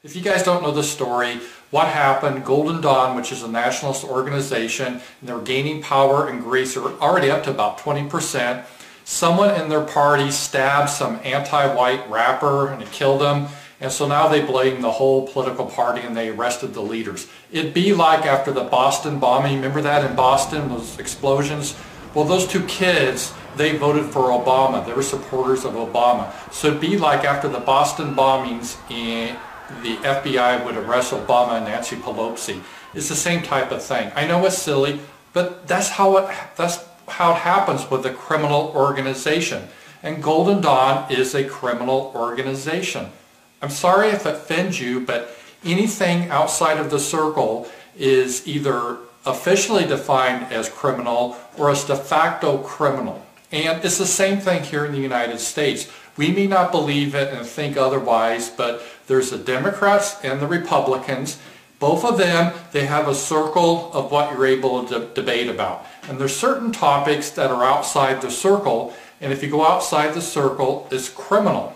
If you guys don't know the story, what happened, Golden Dawn, which is a nationalist organization, and they were gaining power in Greece, they were already up to about 20%. Someone in their party stabbed some anti-white rapper and it killed him. And so now they blame the whole political party and they arrested the leaders. It'd be like after the Boston bombing, remember that in Boston, those explosions? Well, those two kids, they voted for Obama. They were supporters of Obama. So it'd be like after the Boston bombings, the FBI would arrest Obama and Nancy Pelosi. It's the same type of thing. I know it's silly, but that's how it happens with a criminal organization. And Golden Dawn is a criminal organization. I'm sorry if it offends you, but anything outside of the circle is either officially defined as criminal or as de facto criminal. And it's the same thing here in the United States. We may not believe it and think otherwise, but there's the Democrats and the Republicans. Both of them, they have a circle of what you're able to debate about. And there's certain topics that are outside the circle, and if you go outside the circle, it's criminal.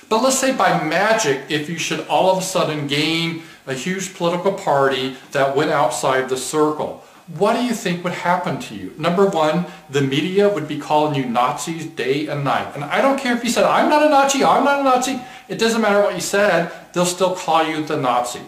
But let's say by magic, if you should all of a sudden gain a huge political party that went outside the circle, what do you think would happen to you? Number one, the media would be calling you Nazis day and night. And I don't care if you said, I'm not a Nazi, I'm not a Nazi. It doesn't matter what you said, they'll still call you the Nazi.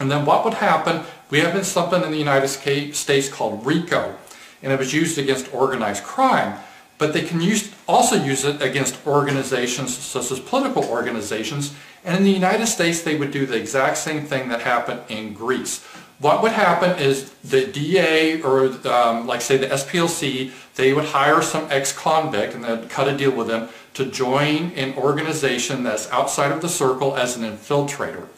And then what would happen, we have something in the United States called RICO, and it was used against organized crime. But they can also use it against organizations such as political organizations. And in the United States, they would do the exact same thing that happened in Greece. What would happen is the DA or like say the SPLC, they would hire some ex-convict and they'd cut a deal with them to join an organization that's outside of the circle as an infiltrator.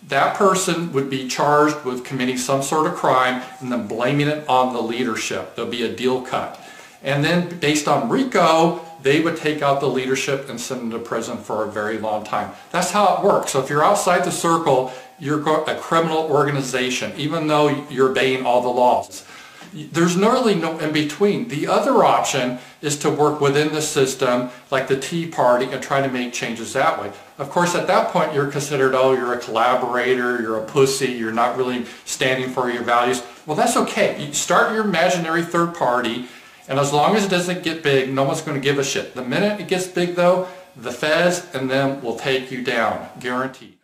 That person would be charged with committing some sort of crime and then blaming it on the leadership. There'll be a deal cut. And then based on RICO, they would take out the leadership and send them to prison for a very long time. That's how it works. So if you're outside the circle, you're a criminal organization, even though you're obeying all the laws. There's really no in between. The other option is to work within the system, like the Tea Party, and try to make changes that way. Of course, at that point, you're considered, oh, you're a collaborator, you're a pussy, you're not really standing for your values. Well, that's okay. You start your imaginary third party, and as long as it doesn't get big, no one's going to give a shit. The minute it gets big, though, the feds and them will take you down, guaranteed.